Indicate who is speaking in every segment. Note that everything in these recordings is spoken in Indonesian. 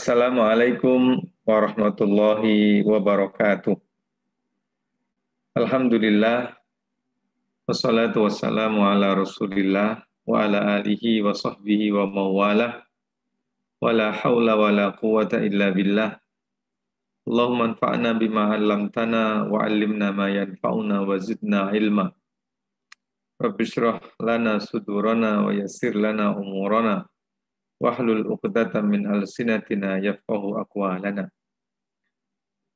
Speaker 1: Assalamualaikum warahmatullahi wabarakatuh. Alhamdulillah, wassalatu wassalamu ala rasulillah wa ala alihi wa sahbihi wa mawalah wa la hawla wa la quwata illa billah. Allahumma anfa'na bima 'allamtana wa 'allimna ma yanfa'una wa zidna ilma. Rabbi shrah lana sudurana wa yassir lana umurana wahlul 'uqdatam min alsinatina yafqahu aqwalana.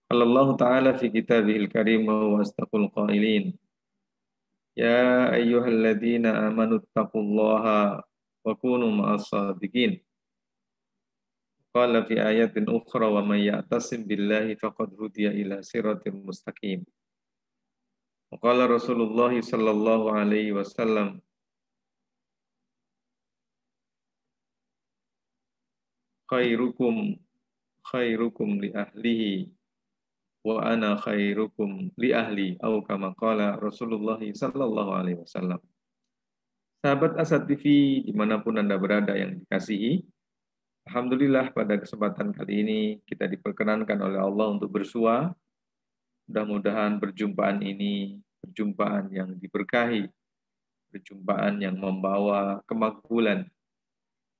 Speaker 1: Allah Ta'ala fi kitabihil karim wa astaqul qailin. Ya ayyuhalladzina amanu taqullaha wa kunu ma'as sadiqin. Qala fi ayatin ukhra wa may ya'tasim billahi faqad hudiya ila siratim mustaqim. Wa qala Rasulullah sallallahu alaihi wasallam khairukum li ahlihi wa ana khairukum li ahli au kama qala Rasulullah sallallahu alaihi wasallam. Sahabat Asad TV dimanapun Anda berada yang dikasihi, alhamdulillah pada kesempatan kali ini kita diperkenankan oleh Allah untuk bersua. Mudah-mudahan perjumpaan ini perjumpaan yang diberkahi, perjumpaan yang membawa kemakbulan,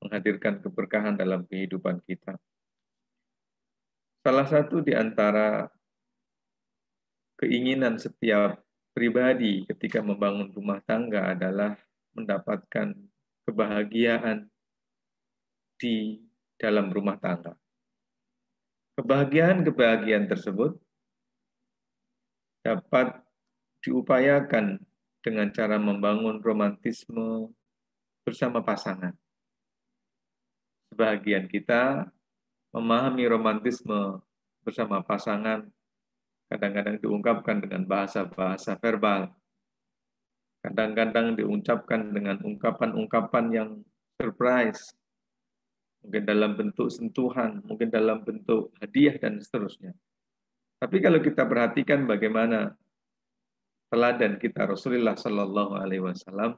Speaker 1: menghadirkan keberkahan dalam kehidupan kita. Salah satu di antara keinginan setiap pribadi ketika membangun rumah tangga adalah mendapatkan kebahagiaan di dalam rumah tangga. Kebahagiaan tersebut dapat diupayakan dengan cara membangun romantisme bersama pasangan. Sebagian kita memahami romantisme bersama pasangan kadang-kadang diungkapkan dengan bahasa-bahasa verbal. Kadang-kadang diucapkan dengan ungkapan-ungkapan yang surprise. Mungkin dalam bentuk sentuhan, mungkin dalam bentuk hadiah, dan seterusnya. Tapi kalau kita perhatikan bagaimana teladan kita Rasulullah Sallallahu Alaihi Wasallam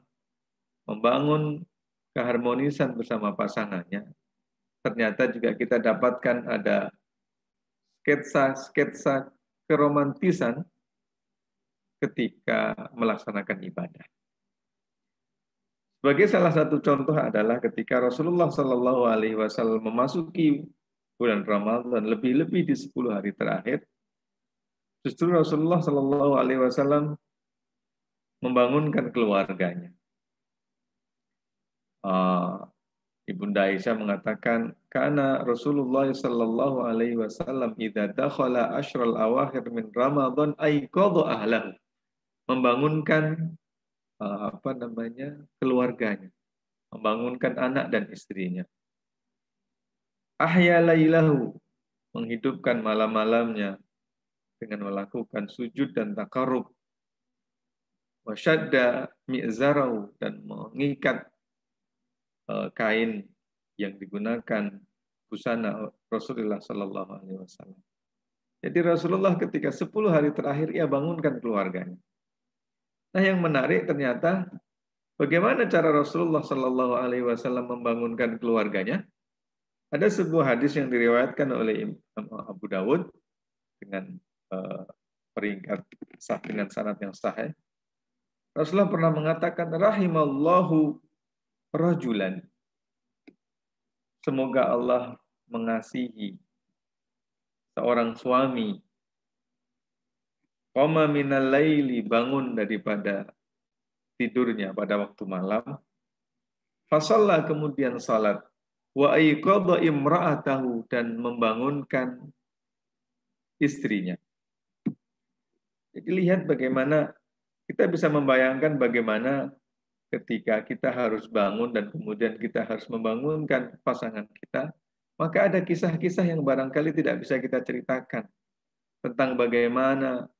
Speaker 1: membangun keharmonisan bersama pasangannya, ternyata juga kita dapatkan ada sketsa keromantisan ketika melaksanakan ibadah. Sebagai salah satu contoh adalah ketika Rasulullah Sallallahu Alaihi Wasallam memasuki bulan Ramadan, lebih-lebih di 10 hari terakhir, justru Rasulullah Sallallahu Alaihi Wasallam membangunkan keluarganya. Ibunda Aisyah mengatakan, karena Rasulullah sallallahu alaihi wasallam idza dakhala asyral awakhir min Ramadan aiqadha ahlahu. Membangunkan keluarganya, membangunkan anak dan istrinya. Ahya lailahu, menghidupkan malam-malamnya dengan melakukan sujud dan takarrub. Wa syadda mi'zarahu, dan mengikat kain yang digunakan busana Rasulullah Sallallahu Alaihi Wasallam. Jadi Rasulullah ketika 10 hari terakhir ia bangunkan keluarganya. Nah, yang menarik ternyata bagaimana cara Rasulullah Sallallahu Alaihi Wasallam membangunkan keluarganya. Ada sebuah hadis yang diriwayatkan oleh Imam Abu Dawud dengan peringkat sah dengan sanad yang sahih. Rasulullah pernah mengatakan, rahimallahu rajulan. Semoga Allah mengasihi seorang suami. Qama minal laili, bangun daripada tidurnya pada waktu malam. Fasalla, kemudian salat. Wa aiqadha imra'atahu, dan membangunkan istrinya. Jadi lihat bagaimana kita bisa membayangkan bagaimana ketika kita harus bangun dan kemudian kita harus membangunkan pasangan kita, maka ada kisah-kisah yang barangkali tidak bisa kita ceritakan tentang bagaimana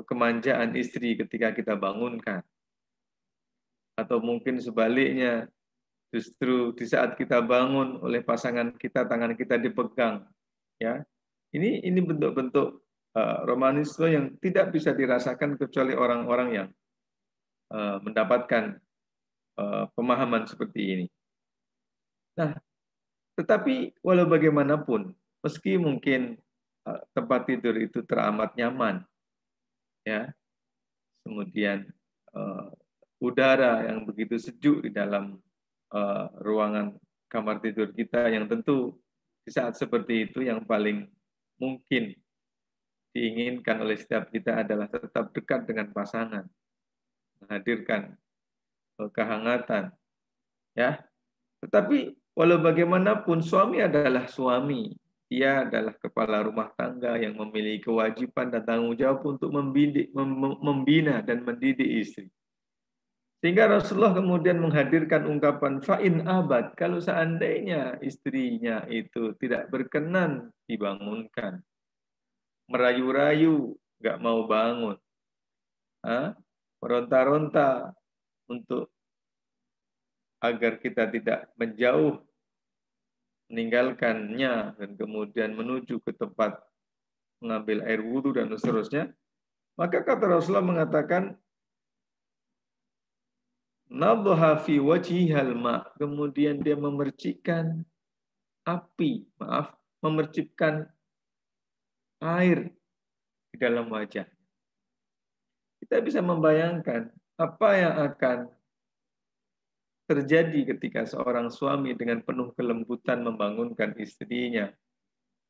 Speaker 1: kemanjaan istri ketika kita bangunkan. Atau mungkin sebaliknya, justru di saat kita bangun oleh pasangan kita, tangan kita dipegang. Ya, ini bentuk-bentuk romanisme yang tidak bisa dirasakan kecuali orang-orang yang mendapatkan pemahaman seperti ini. Nah, Tetapi walau bagaimanapun, meski mungkin tempat tidur itu teramat nyaman, ya, kemudian uh, udara yang begitu sejuk di dalam ruangan kamar tidur kita, yang tentu di saat seperti itu yang paling mungkin diinginkan oleh setiap kita adalah tetap dekat dengan pasangan, menghadirkan kehangatan, ya. Tetapi walau bagaimanapun suami adalah suami. Dia adalah kepala rumah tangga yang memiliki kewajiban dan tanggung jawab untuk membina dan mendidik istri. Sehingga Rasulullah kemudian menghadirkan ungkapan fa'in abad, kalau seandainya istrinya itu tidak berkenan dibangunkan, merayu-rayu, nggak mau bangun, meronta-ronta untuk agar kita tidak menjauh, meninggalkannya, dan kemudian menuju ke tempat mengambil air wudhu dan seterusnya, maka kata Rasulullah mengatakan, nadhaha fi wajhihal ma, kemudian dia memercikkan api, memercikkan air di dalam wajah. Kita bisa membayangkan apa yang akan terjadi ketika seorang suami dengan penuh kelembutan membangunkan istrinya.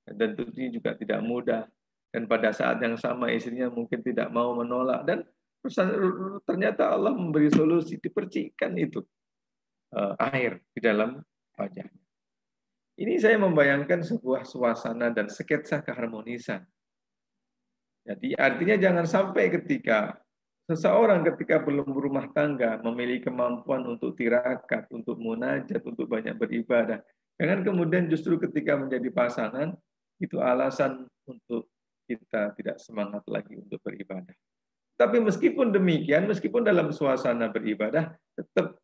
Speaker 1: Dan tentunya juga tidak mudah. Dan pada saat yang sama istrinya mungkin tidak mau menolak. Dan ternyata Allah memberi solusi, dipercikkan itu air di dalam wajahnya. Ini saya membayangkan sebuah suasana dan sketsa keharmonisan. Jadi artinya jangan sampai ketika seseorang ketika belum berumah tangga memiliki kemampuan untuk tirakat, untuk munajat, untuk banyak beribadah. Jangan kemudian justru ketika menjadi pasangan itu alasan untuk kita tidak semangat lagi untuk beribadah. Tapi meskipun demikian, meskipun dalam suasana beribadah, tetap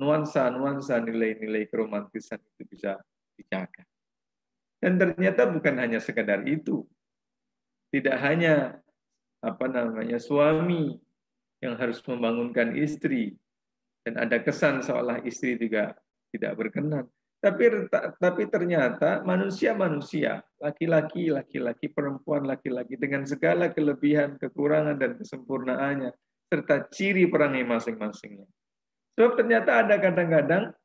Speaker 1: nuansa-nuansa nilai-nilai keromantisan itu bisa dijaga. Dan ternyata bukan hanya sekedar itu. Tidak hanya suami yang harus membangunkan istri dan ada kesan seolah istri juga tidak berkenan. Tapi ternyata manusia, laki-laki, perempuan, laki-laki dengan segala kelebihan, kekurangan dan kesempurnaannya serta ciri perangai masing-masingnya. Sebab ternyata ada kadang-kadang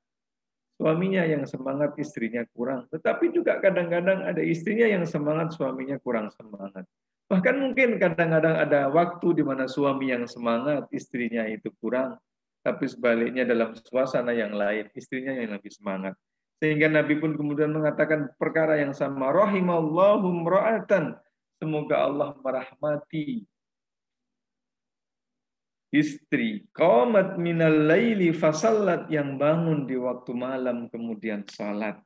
Speaker 1: suaminya yang semangat, istrinya kurang. Tetapi juga kadang-kadang ada istrinya yang semangat, suaminya kurang semangat. Bahkan mungkin kadang-kadang ada waktu di mana suami yang semangat, istrinya itu kurang. Tapi sebaliknya dalam suasana yang lain, istrinya yang lebih semangat. Sehingga Nabi pun kemudian mengatakan perkara yang sama. Rahimallahu mra'atan. Semoga Allah merahmati istri qamat minal laili fasallat, yang bangun di waktu malam kemudian salat.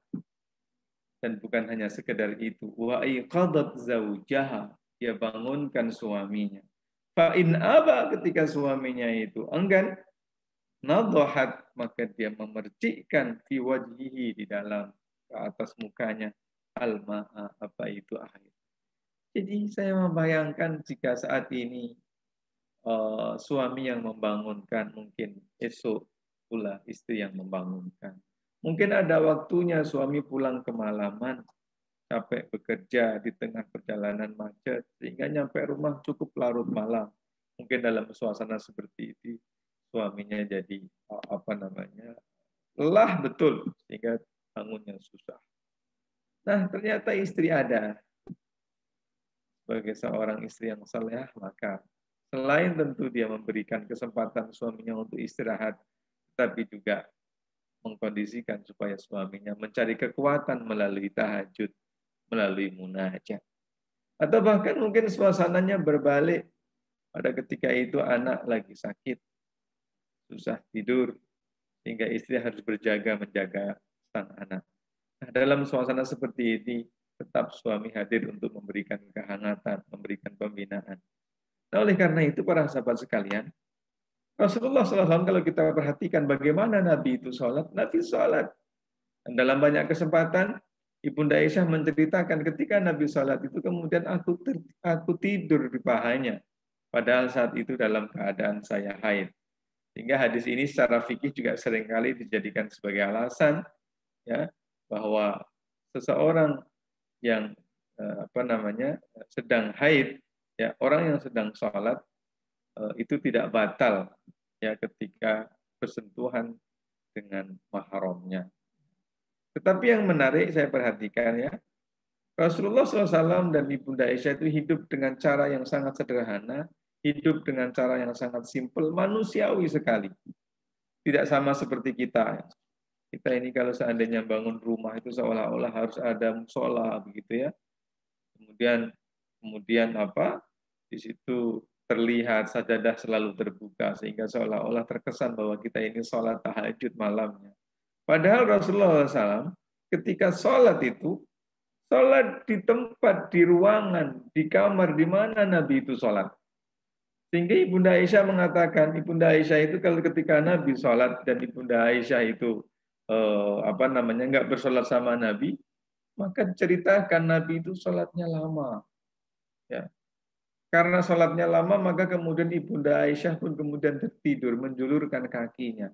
Speaker 1: Dan bukan hanya sekedar itu, wa iqadat zaujaha, dia bangunkan suaminya. Fa in aba, ketika suaminya itu enggan, nadhahat, maka dia memercikkan fi wajhihi, di dalam ke atas mukanya al-ma'a, apa itu air. Jadi saya membayangkan jika saat ini suami yang membangunkan, mungkin esok pula istri yang membangunkan. Mungkin ada waktunya suami pulang kemalaman, capek bekerja di tengah perjalanan macet, sehingga nyampe rumah cukup larut malam. Mungkin dalam suasana seperti itu, suaminya jadi lelah betul, sehingga bangunnya susah. Nah, ternyata istri ada. Sebagai seorang istri yang saleh, maka selain tentu dia memberikan kesempatan suaminya untuk istirahat, tapi juga mengkondisikan supaya suaminya mencari kekuatan melalui tahajud, melalui munajat. Atau bahkan mungkin suasananya berbalik, pada ketika itu anak lagi sakit, susah tidur, sehingga istri harus berjaga menjaga sang anak. Nah, dalam suasana seperti ini, tetap suami hadir untuk memberikan kehangatan, memberikan pembinaan. Nah, oleh karena itu para sahabat sekalian, Rasulullah SAW kalau kita perhatikan bagaimana Nabi itu sholat, Nabi sholat. Dan dalam banyak kesempatan, Ibunda Aisyah menceritakan ketika Nabi sholat itu kemudian aku tidur di pahanya. Padahal saat itu dalam keadaan saya haid. Sehingga hadis ini secara fikih juga seringkali dijadikan sebagai alasan, ya, bahwa seseorang yang sedang haid, ya, orang yang sedang sholat itu tidak batal ya ketika bersentuhan dengan mahramnya. Tetapi yang menarik saya perhatikan ya, Rasulullah SAW dan Ibunda Aisyah itu hidup dengan cara yang sangat sederhana, hidup dengan cara yang sangat simpel, manusiawi sekali. Tidak sama seperti kita. Kita ini kalau seandainya bangun rumah itu seolah-olah harus ada musola begitu ya. Kemudian di situ terlihat sajadah selalu terbuka sehingga seolah-olah terkesan bahwa kita ini sholat tahajud malamnya. Padahal Rasulullah SAW ketika sholat itu sholat di tempat, di ruangan, di kamar, di mana Nabi itu sholat. Sehingga Ibunda Aisyah mengatakan, Ibunda Aisyah itu kalau ketika Nabi sholat dan Ibunda Aisyah itu nggak bersolat sama Nabi, maka ceritakan Nabi itu sholatnya lama. Ya. Karena sholatnya lama, maka kemudian Ibunda Aisyah pun kemudian tertidur, menjulurkan kakinya.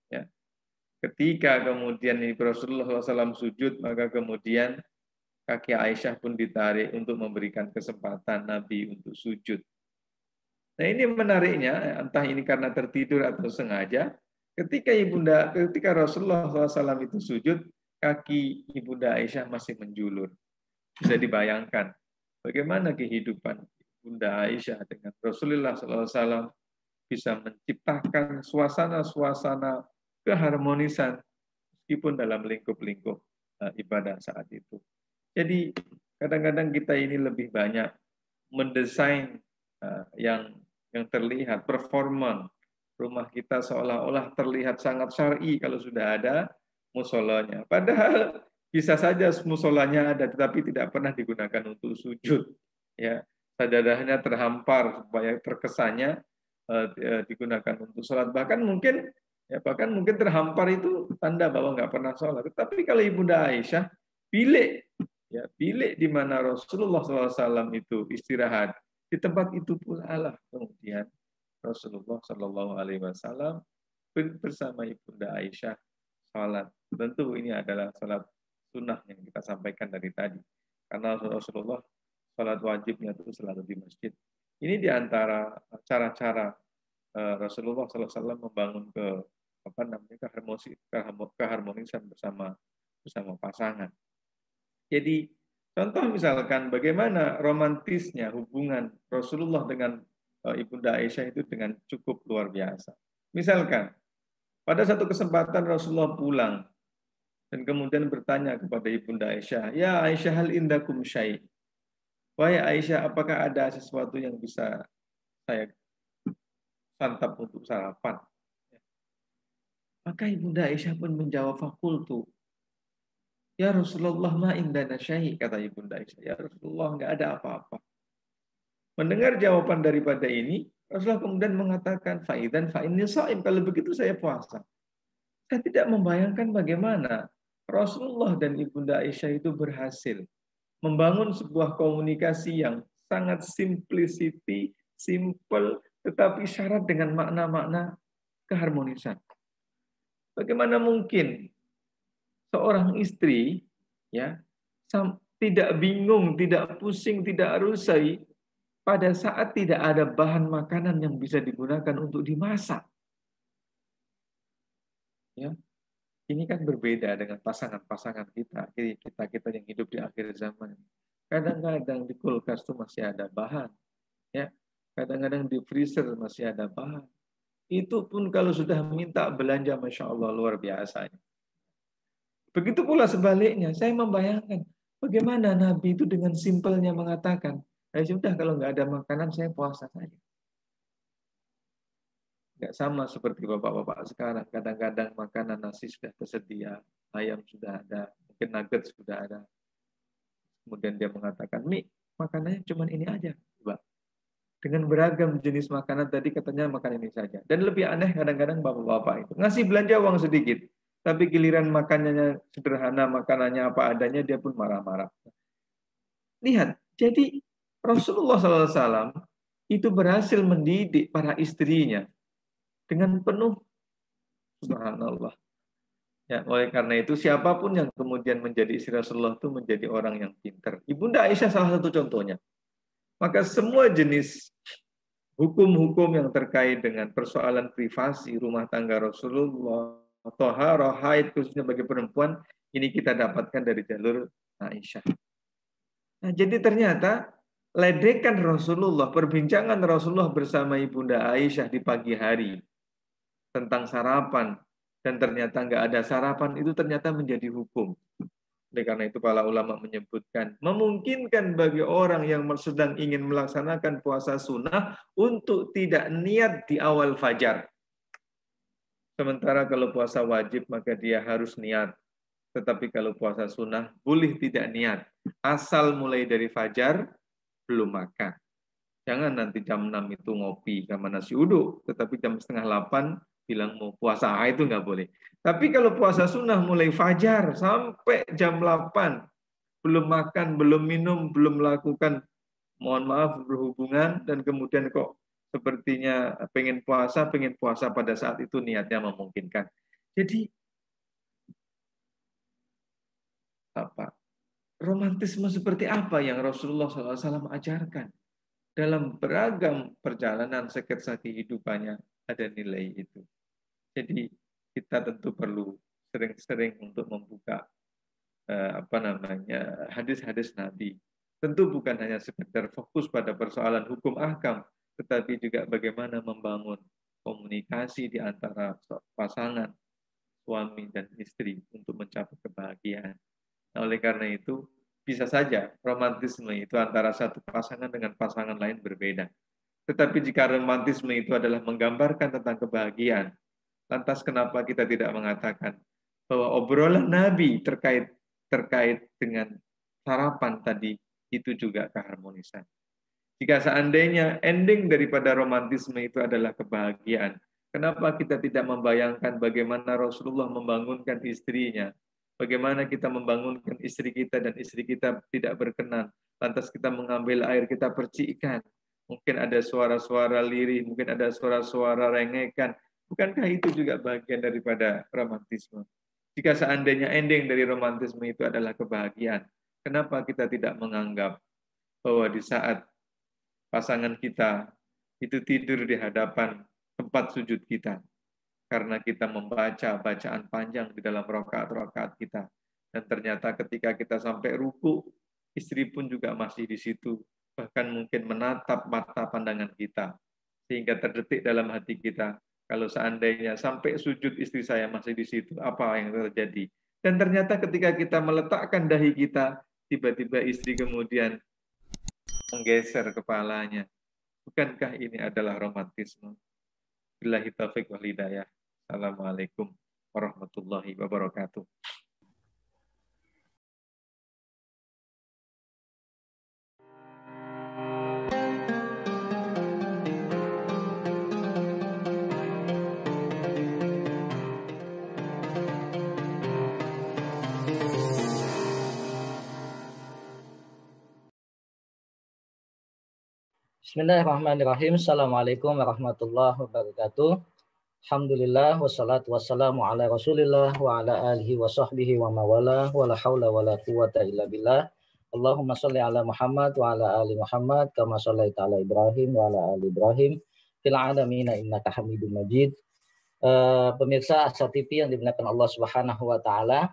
Speaker 1: Ya. Ketika kemudian Rasulullah SAW sujud, maka kemudian kaki Aisyah pun ditarik untuk memberikan kesempatan Nabi untuk sujud. Nah ini menariknya, entah ini karena tertidur atau sengaja, ketika Rasulullah SAW itu sujud, kaki Ibunda Aisyah masih menjulur. Bisa dibayangkan bagaimana kehidupan Bunda Aisyah dengan Rasulullah SAW bisa menciptakan suasana-suasana keharmonisan meskipun dalam lingkup-lingkup ibadah saat itu. Jadi kadang-kadang kita ini lebih banyak mendesain yang terlihat performan rumah kita seolah-olah terlihat sangat syar'i kalau sudah ada musolanya. Padahal bisa saja musolanya ada tetapi tidak pernah digunakan untuk sujud. Ya, sajadahnya terhampar supaya terkesannya digunakan untuk sholat. Bahkan mungkin terhampar itu tanda bahwa nggak pernah sholat. Tetapi kalau Ibunda Aisyah bilik di mana Rasulullah SAW itu istirahat, di tempat itu pula lah kemudian Rasulullah SAW bersama Ibunda Aisyah sholat. Tentu ini adalah sholat sunnah yang kita sampaikan dari tadi. Karena Rasulullah sholat wajibnya itu selalu di masjid. Ini diantara cara-cara Rasulullah SAW membangun keharmonisan bersama pasangan. Jadi contoh misalkan bagaimana romantisnya hubungan Rasulullah dengan Ibunda Aisyah itu dengan cukup luar biasa. Misalkan pada satu kesempatan Rasulullah pulang dan kemudian bertanya kepada Ibunda Aisyah, "Ya Aisyah, hal indakum syai'?" Wahai Aisyah, apakah ada sesuatu yang bisa saya santap untuk sarapan? Maka Ibunda Aisyah pun menjawab, "Fakultu, ya Rasulullah ma indana syai'," kata Ibunda Aisyah. "Ya Rasulullah, enggak ada apa-apa." Mendengar jawaban daripada ini, Rasulullah kemudian mengatakan, "Faidan fa inni shaim." Kalau begitu saya puasa. Saya tidak membayangkan bagaimana Rasulullah dan Ibunda Aisyah itu berhasil membangun sebuah komunikasi yang sangat simplicity, simple, tetapi syarat dengan makna-makna keharmonisan. Bagaimana mungkin seorang istri ya tidak bingung, tidak pusing, tidak rusai pada saat tidak ada bahan makanan yang bisa digunakan untuk dimasak. Ya. Ini kan berbeda dengan pasangan-pasangan kita yang hidup di akhir zaman. Kadang-kadang di kulkas itu masih ada bahan, ya. Kadang-kadang di freezer masih ada bahan. Itu pun kalau sudah minta belanja, Masya Allah, luar biasa. Begitu pula sebaliknya, saya membayangkan bagaimana Nabi itu dengan simpelnya mengatakan, sudah kalau nggak ada makanan, saya puasa saja. Nggak sama seperti bapak-bapak sekarang. Kadang-kadang makanan nasi sudah tersedia, ayam sudah ada, mungkin nugget sudah ada. Kemudian dia mengatakan, "Mi, makanannya cuma ini aja, Mbak." Dengan beragam jenis makanan tadi katanya makan ini saja. Dan lebih aneh kadang-kadang bapak-bapak itu ngasih belanja uang sedikit, tapi giliran makanannya sederhana, makanannya apa adanya, dia pun marah-marah. Lihat, jadi Rasulullah SAW itu berhasil mendidik para istrinya dengan penuh, subhanallah, Ya, oleh karena itu siapapun yang kemudian menjadi istri Rasulullah itu menjadi orang yang pintar. Ibunda Aisyah salah satu contohnya. Maka semua jenis hukum-hukum yang terkait dengan persoalan privasi rumah tangga Rasulullah, thaharah, haid khususnya bagi perempuan, ini kita dapatkan dari jalur Aisyah. Nah, jadi ternyata ledekan Rasulullah, perbincangan Rasulullah bersama Ibunda Aisyah di pagi hari tentang sarapan, dan ternyata nggak ada sarapan, itu ternyata menjadi hukum. Oleh karena itu para ulama menyebutkan, memungkinkan bagi orang yang sedang ingin melaksanakan puasa sunnah untuk tidak niat di awal fajar. Sementara kalau puasa wajib maka dia harus niat. Tetapi kalau puasa sunnah boleh tidak niat. Asal mulai dari fajar belum makan. Jangan nanti jam 6 itu ngopi sama nasi uduk, tetapi jam setengah 8 bilang mau puasa, itu nggak boleh. Tapi kalau puasa sunnah mulai fajar sampai jam 8, belum makan, belum minum, belum melakukan, mohon maaf, berhubungan, dan kemudian kok sepertinya pengen puasa pada saat itu niatnya memungkinkan. Jadi, apa? Romantisme seperti apa yang Rasulullah SAW ajarkan? Dalam beragam perjalanan sketsa kehidupannya ada nilai itu. Jadi kita tentu perlu sering-sering untuk membuka hadis-hadis Nabi. Tentu bukan hanya sekedar fokus pada persoalan hukum ahkam, tetapi juga bagaimana membangun komunikasi di antara pasangan suami dan istri untuk mencapai kebahagiaan. Nah, oleh karena itu bisa saja romantisme itu antara satu pasangan dengan pasangan lain berbeda. Tetapi jika romantisme itu adalah menggambarkan tentang kebahagiaan, lantas kenapa kita tidak mengatakan bahwa obrolan Nabi terkait dengan sarapan tadi itu juga keharmonisan. Jika seandainya ending daripada romantisme itu adalah kebahagiaan, kenapa kita tidak membayangkan bagaimana Rasulullah membangunkan istrinya, bagaimana kita membangunkan istri kita dan istri kita tidak berkenan, lantas kita mengambil air, kita percikan, mungkin ada suara-suara lirih, mungkin ada suara-suara rengekan, bukankah itu juga bagian daripada romantisme? Jika seandainya ending dari romantisme itu adalah kebahagiaan, kenapa kita tidak menganggap bahwa di saat pasangan kita itu tidur di hadapan tempat sujud kita, karena kita membaca bacaan panjang di dalam rakaat-rakaat kita, dan ternyata ketika kita sampai ruku, istri pun juga masih di situ, bahkan mungkin menatap mata pandangan kita, sehingga terdetik dalam hati kita, kalau seandainya sampai sujud istri saya masih di situ, apa yang terjadi? Dan ternyata ketika kita meletakkan dahi kita, tiba-tiba istri kemudian menggeser kepalanya. Bukankah ini adalah romantisme? Billahi taufiq wal hidayah. Assalamualaikum warahmatullahi wabarakatuh.
Speaker 2: Bismillahirrahmanirrahim. Assalamualaikum warahmatullahi wabarakatuh. Alhamdulillah wassalatu wassalamu ala Rasulillah wa ala alihi wa sahbihi wa mawala wa la haula wa la quwata illa billah. Allahumma shalli ala Muhammad wa ala ali Muhammad kama shallaita ala Ibrahim wa ala ali Ibrahim fil alamin innaka Hamidum Majid. Pemirsa Asa TV yang dimuliakan Allah Subhanahu wa taala,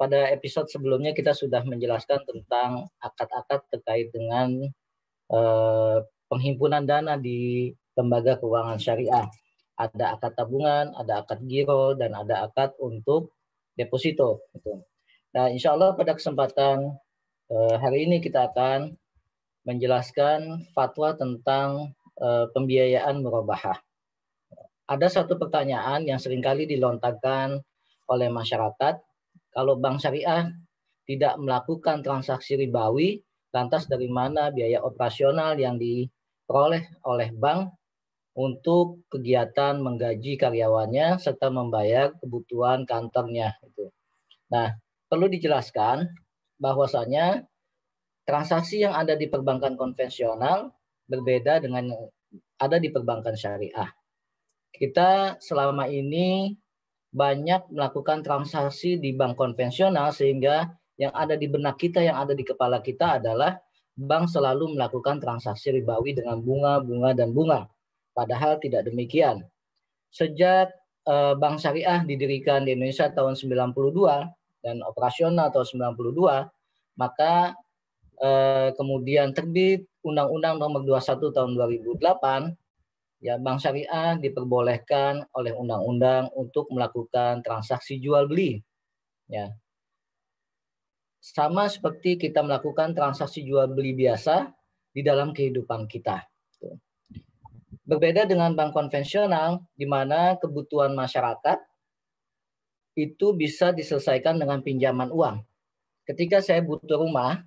Speaker 2: pada episode sebelumnya kita sudah menjelaskan tentang akad-akad terkait dengan penghimpunan dana di lembaga keuangan syariah. Ada akad tabungan, ada akad giro, dan ada akad untuk deposito. Nah, insya Allah pada kesempatan hari ini kita akan menjelaskan fatwa tentang pembiayaan murabahah. Ada satu pertanyaan yang seringkali dilontarkan oleh masyarakat, kalau bank syariah tidak melakukan transaksi ribawi, lantas dari mana biaya operasional yang diperoleh oleh bank untuk kegiatan menggaji karyawannya serta membayar kebutuhan kantornya. Nah, perlu dijelaskan bahwasanya transaksi yang ada di perbankan konvensional berbeda dengan ada di perbankan syariah. Kita selama ini banyak melakukan transaksi di bank konvensional, sehingga yang ada di benak kita, yang ada di kepala kita adalah bank selalu melakukan transaksi ribawi dengan bunga, bunga, dan bunga. Padahal tidak demikian. Sejak Bank Syariah didirikan di Indonesia tahun 92 dan operasional tahun 92, maka kemudian terbit Undang-Undang Nomor 21 tahun 2008, ya, Bank Syariah diperbolehkan oleh undang-undang untuk melakukan transaksi jual beli, ya. Sama seperti kita melakukan transaksi jual beli biasa di dalam kehidupan kita. Berbeda dengan bank konvensional, di mana kebutuhan masyarakat itu bisa diselesaikan dengan pinjaman uang. Ketika saya butuh rumah,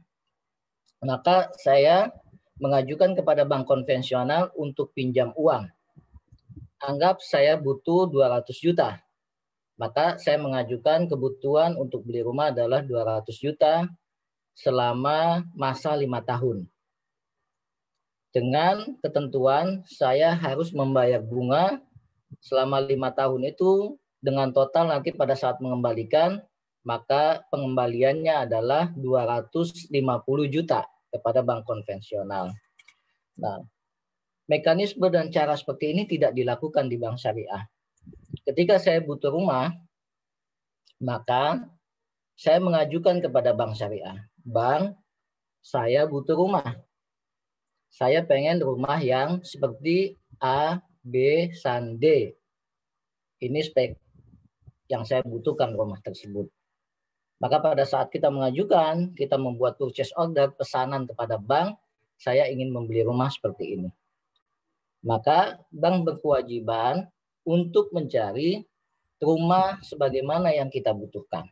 Speaker 2: maka saya mengajukan kepada bank konvensional untuk pinjam uang. Anggap saya butuh 200 juta. Maka saya mengajukan kebutuhan untuk beli rumah adalah 200 juta selama masa 5 tahun. Dengan ketentuan saya harus membayar bunga selama 5 tahun itu dengan total nanti pada saat mengembalikan, maka pengembaliannya adalah 250 juta kepada bank konvensional. Nah, mekanisme dan cara seperti ini tidak dilakukan di bank syariah. Ketika saya butuh rumah, maka saya mengajukan kepada bank syariah. Bank, saya butuh rumah. Saya pengen rumah yang seperti A, B, dan D. Ini spek yang saya butuhkan rumah tersebut. Maka pada saat kita mengajukan, kita membuat purchase order, pesanan kepada bank, saya ingin membeli rumah seperti ini. Maka bank berkewajiban untuk mencari rumah sebagaimana yang kita butuhkan.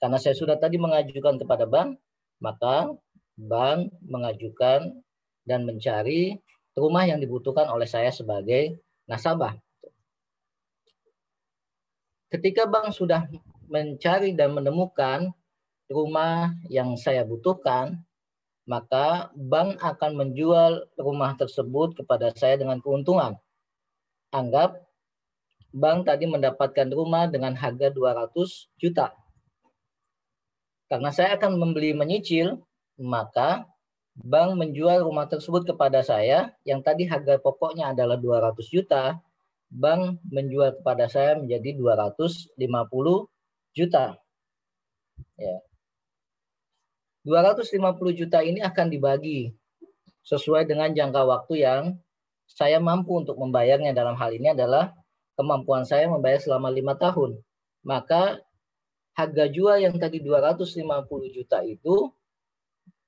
Speaker 2: Karena saya sudah tadi mengajukan kepada bank, maka bank mengajukan dan mencari rumah yang dibutuhkan oleh saya sebagai nasabah. Ketika bank sudah mencari dan menemukan rumah yang saya butuhkan, maka bank akan menjual rumah tersebut kepada saya dengan keuntungan. Anggap bank tadi mendapatkan rumah dengan harga 200 juta. Karena saya akan membeli menyicil, maka bank menjual rumah tersebut kepada saya yang tadi harga pokoknya adalah 200 juta, bank menjual kepada saya menjadi 250 juta. Ya. 250 juta ini akan dibagi sesuai dengan jangka waktu yang saya mampu untuk membayarnya. Dalam hal ini adalah kemampuan saya membayar selama 5 tahun. Maka harga jual yang tadi 250 juta itu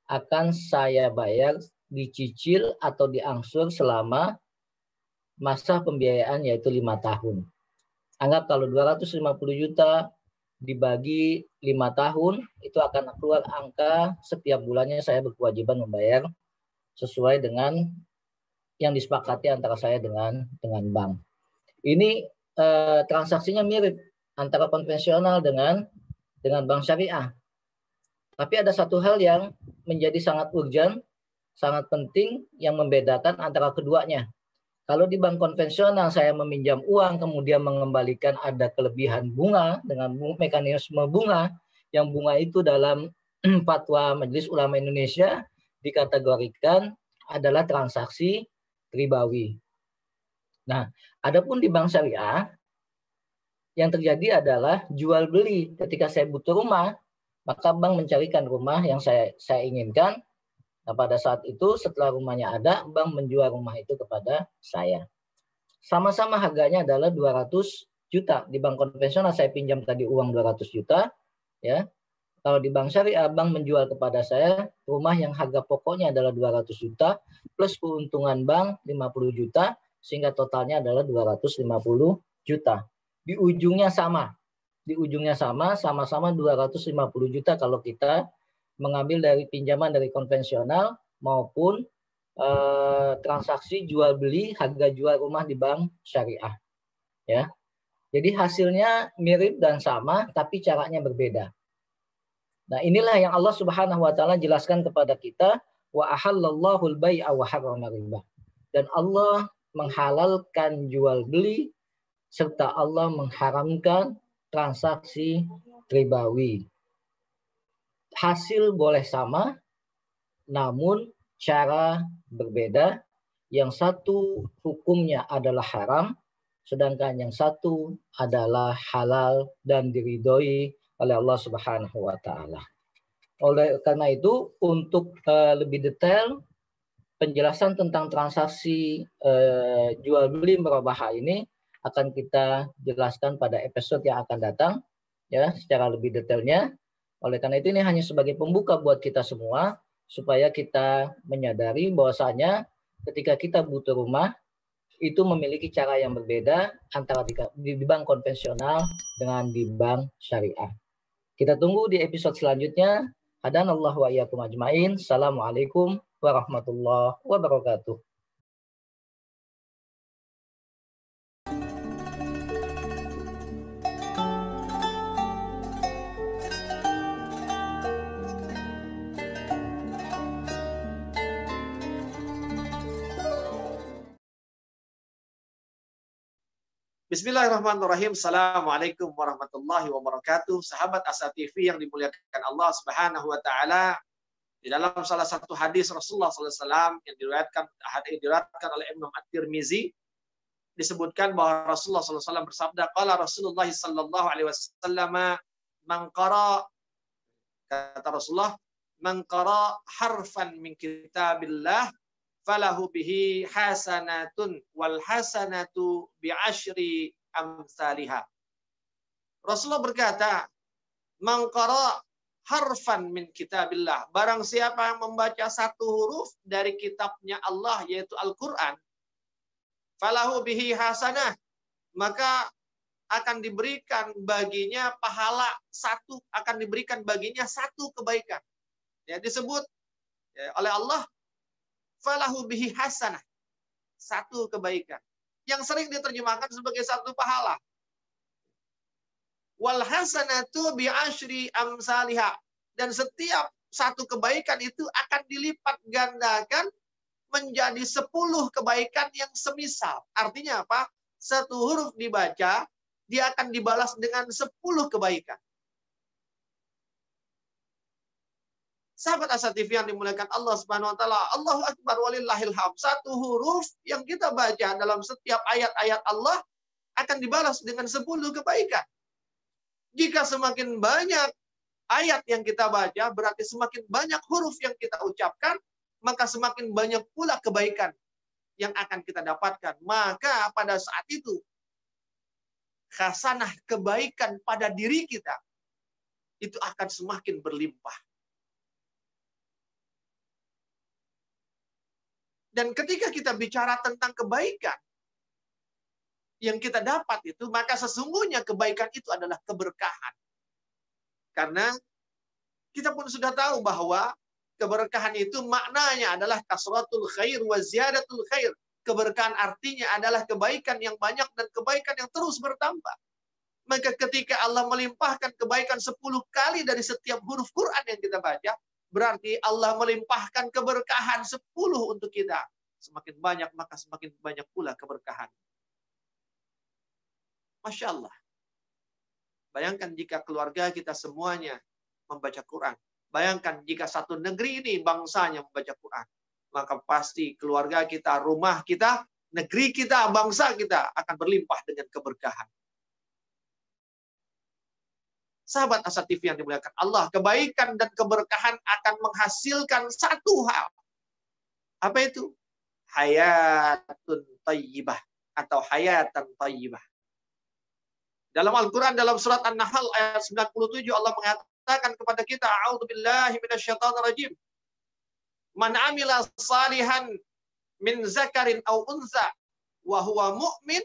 Speaker 2: akan saya bayar dicicil atau diangsur selama masa pembiayaan, yaitu 5 tahun. Anggap kalau 250 juta dibagi 5 tahun, itu akan keluar angka setiap bulannya saya berkewajiban membayar sesuai dengan yang disepakati antara saya dengan bank. Ini transaksinya mirip antara konvensional dengan bank syariah. Tapi ada satu hal yang menjadi sangat urgent, sangat penting yang membedakan antara keduanya. Kalau di bank konvensional saya meminjam uang kemudian mengembalikan ada kelebihan bunga dengan mekanisme bunga, yang bunga itu dalam fatwa Majelis Ulama Indonesia dikategorikan adalah transaksi ribawi. Nah, adapun di bank syariah yang terjadi adalah jual beli. Ketika saya butuh rumah, maka bank mencarikan rumah yang saya inginkan. Nah, pada saat itu setelah rumahnya ada, bank menjual rumah itu kepada saya. Sama-sama harganya adalah 200 juta. Di bank konvensional saya pinjam tadi uang 200 juta, ya. Kalau di bank syariah, bank menjual kepada saya rumah yang harga pokoknya adalah 200 juta plus keuntungan bank 50 juta sehingga totalnya adalah 250 juta. Di ujungnya sama. Sama-sama 250 juta kalau kita mengambil dari pinjaman dari konvensional maupun transaksi jual beli harga jual rumah di bank syariah, ya. Jadi hasilnya mirip dan sama tapi caranya berbeda. Nah, inilah yang Allah Subhanahu wa taala jelaskan kepada kita, wa ahallallahu al-bai'a wa harrama riba. Dan Allah menghalalkan jual beli serta Allah mengharamkan transaksi ribawi. Hasil boleh sama, namun cara berbeda. Yang satu hukumnya adalah haram, sedangkan yang satu adalah halal dan diridhoi oleh Allah Subhanahu wa taala. Oleh karena itu, untuk lebih detail penjelasan tentang transaksi jual beli murabahah ini akan kita jelaskan pada episode yang akan datang ya secara lebih detailnya. Oleh karena itu ini hanya sebagai pembuka buat kita semua supaya kita menyadari bahwasanya ketika kita butuh rumah itu memiliki cara yang berbeda antara di bank konvensional dengan di bank syariah. Kita tunggu di episode selanjutnya. Hadanallahu wa iyyakum ajmain. Assalamualaikum warahmatullahi wabarakatuh.
Speaker 3: Bismillahirrahmanirrahim. Assalamualaikum warahmatullahi wabarakatuh. Sahabat Asa TV yang dimuliakan Allah Subhanahu wa taala. Di dalam salah satu hadis Rasulullah SAW yang diriwayatkan oleh Imam At-Tirmizi disebutkan bahwa Rasulullah SAW bersabda, qala Rasulullah sallallahu alaihi wasallam, man qara, kata Rasulullah, man qara harfan min kitabillah falahu bihi hasanatun wal hasanatu bi asyri amsalihha. Rasulullah berkata, man qara harfan min kitabillah, barang siapa yang membaca satu huruf dari kitabnya Allah yaitu Al-Qur'an, falahu bihi hasanah, maka akan diberikan baginya pahala satu, akan diberikan baginya satu kebaikan. Ya, disebut oleh Allah falahu bihi hasanah, satu kebaikan, yang sering diterjemahkan sebagai satu pahala. Wal hasanatu bi asyri amsalihha, dan setiap satu kebaikan itu akan dilipat gandakan menjadi 10 kebaikan yang semisal. Artinya apa? Satu huruf dibaca, dia akan dibalas dengan 10 kebaikan. Sahabat Asa TV yang dimuliakan Allah Subhanahu wa taala, Allahu Akbar walillahil hamd. Satu huruf yang kita baca dalam setiap ayat-ayat Allah akan dibalas dengan 10 kebaikan. Jika semakin banyak ayat yang kita baca, berarti semakin banyak huruf yang kita ucapkan, maka semakin banyak pula kebaikan yang akan kita dapatkan. Maka pada saat itu, khasanah kebaikan pada diri kita itu akan semakin berlimpah. Dan ketika kita bicara tentang kebaikan yang kita dapat itu, maka sesungguhnya kebaikan itu adalah keberkahan. Karena kita pun sudah tahu bahwa keberkahan itu maknanya adalah kasratul khair wa ziyadatul khair. Keberkahan artinya adalah kebaikan yang banyak dan kebaikan yang terus bertambah. Maka ketika Allah melimpahkan kebaikan 10 kali dari setiap huruf Quran yang kita baca, berarti Allah melimpahkan keberkahan 10 untuk kita. Semakin banyak, maka semakin banyak pula keberkahan. Masya Allah. Bayangkan jika keluarga kita semuanya membaca Quran. Bayangkan jika satu negeri ini bangsanya membaca Quran. Maka pasti keluarga kita, rumah kita, negeri kita, bangsa kita akan berlimpah dengan keberkahan. Sahabat Asa TV yang dimuliakan Allah, kebaikan dan keberkahan akan menghasilkan satu hal. Apa itu? Hayatun tayyibah atau hayatan tayyibah. Dalam Al-Quran, dalam surat An-Nahl ayat 97, Allah mengatakan kepada kita, a'udzubillahi minasyaitonirrajim. Man amila salihan min zakarin aw unsa wa huwa mu'min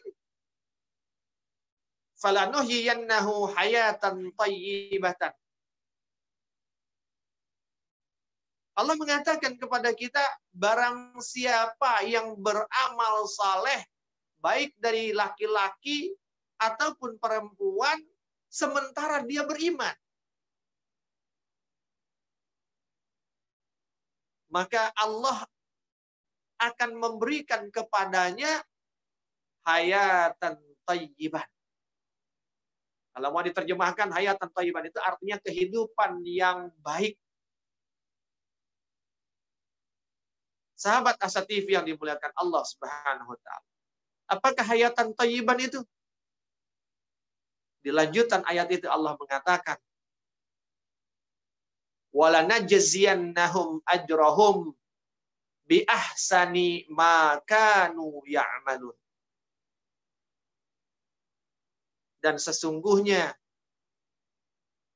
Speaker 3: falanuhyiyannahu hayatan tayyibatan. Allah mengatakan kepada kita, barang siapa yang beramal saleh, baik dari laki-laki ataupun perempuan, sementara dia beriman, maka Allah akan memberikan kepadanya hayatan thayyiban. Kalau mau diterjemahkan hayatan thayyiban itu artinya kehidupan yang baik. Sahabat Asa TV yang dimuliakan Allah Subhanahu wa taala. Apakah hayatan thayyiban itu? Di lanjutan ayat itu Allah mengatakan, "Wala najziyannahum ajrahum bi ahsani ma kanu ya'malun." Dan sesungguhnya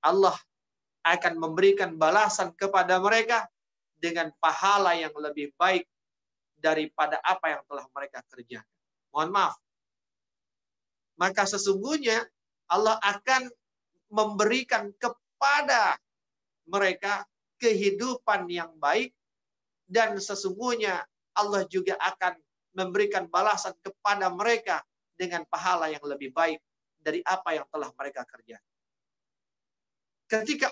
Speaker 3: Allah akan memberikan balasan kepada mereka dengan pahala yang lebih baik daripada apa yang telah mereka kerjakan. Mohon maaf. Maka sesungguhnya Allah akan memberikan kepada mereka kehidupan yang baik, dan sesungguhnya Allah juga akan memberikan balasan kepada mereka dengan pahala yang lebih baik dari apa yang telah mereka kerjakan. Ketika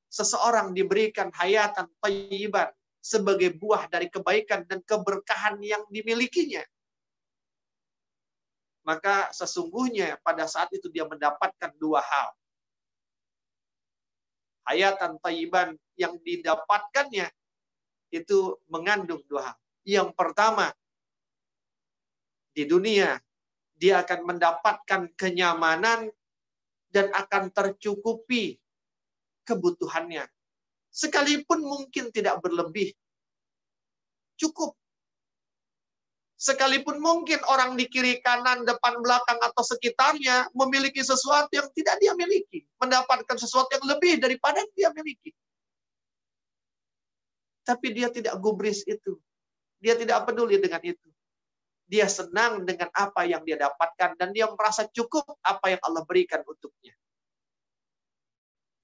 Speaker 3: seseorang diberikan hayatan thayyiban sebagai buah dari kebaikan dan keberkahan yang dimilikinya, maka sesungguhnya pada saat itu dia mendapatkan dua hal. Hayatan thayyiban yang didapatkannya itu mengandung dua hal. Yang pertama, di dunia dia akan mendapatkan kenyamanan dan akan tercukupi kebutuhannya. Sekalipun mungkin tidak berlebih, cukup. Sekalipun mungkin orang di kiri, kanan, depan, belakang, atau sekitarnya memiliki sesuatu yang tidak dia miliki. Mendapatkan sesuatu yang lebih daripada yang dia miliki. Tapi dia tidak gubris itu. Dia tidak peduli dengan itu. Dia senang dengan apa yang dia dapatkan dan dia merasa cukup apa yang Allah berikan untuknya.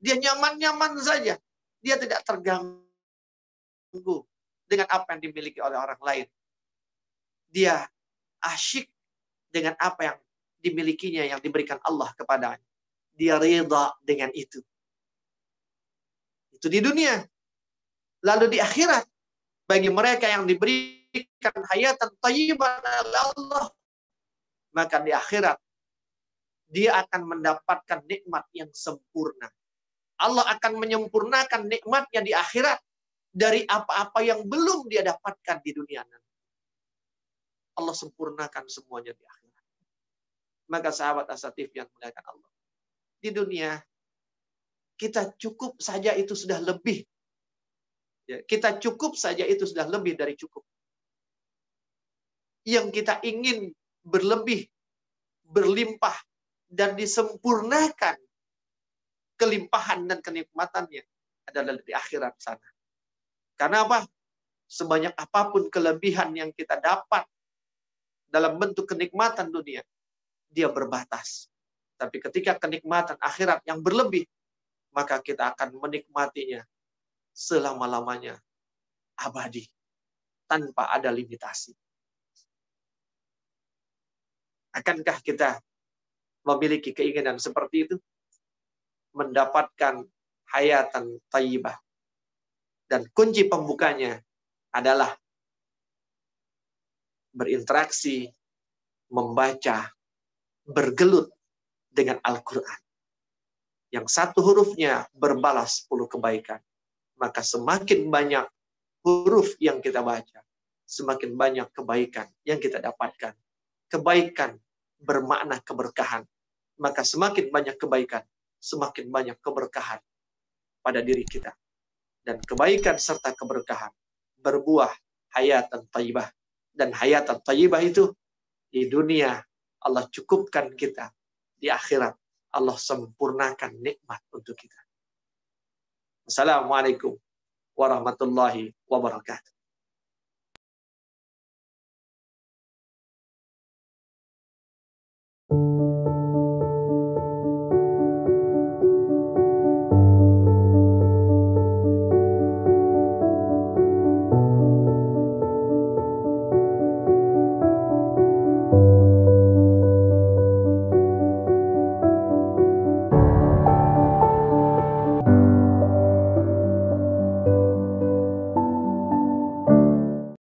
Speaker 3: Dia nyaman-nyaman saja. Dia tidak terganggu dengan apa yang dimiliki oleh orang lain. Dia asyik dengan apa yang dimilikinya, yang diberikan Allah kepadanya. Dia ridha dengan itu. Itu di dunia. Lalu di akhirat, bagi mereka yang diberikan hayatan thayyiban oleh Allah, maka di akhirat dia akan mendapatkan nikmat yang sempurna. Allah akan menyempurnakan nikmatnya di akhirat dari apa-apa yang belum dia dapatkan di dunia nanti. Allah sempurnakan semuanya di akhirat. Maka sahabat Asatif yang muliakan Allah, di dunia kita cukup saja itu sudah lebih. Kita cukup saja itu sudah lebih dari cukup. Yang kita ingin berlebih, berlimpah, dan disempurnakan kelimpahan dan kenikmatannya adalah di akhirat sana. Karena apa? Sebanyak apapun kelebihan yang kita dapat dalam bentuk kenikmatan dunia, dia berbatas. Tapi ketika kenikmatan akhirat yang berlebih, maka kita akan menikmatinya selama-lamanya, abadi, tanpa ada limitasi. Akankah kita memiliki keinginan seperti itu? Mendapatkan hayatan thayyibah. Dan kunci pembukanya adalah berinteraksi, membaca, bergelut dengan Al-Quran. Yang satu hurufnya berbalas 10 kebaikan. Maka semakin banyak huruf yang kita baca, semakin banyak kebaikan yang kita dapatkan. Kebaikan bermakna keberkahan. Maka semakin banyak kebaikan, semakin banyak keberkahan pada diri kita. Dan kebaikan serta keberkahan berbuah hayatan thayyibah. Dan hayatan thayyibah itu di dunia Allah cukupkan kita. Di akhirat Allah sempurnakan nikmat untuk kita. Assalamualaikum warahmatullahi wabarakatuh.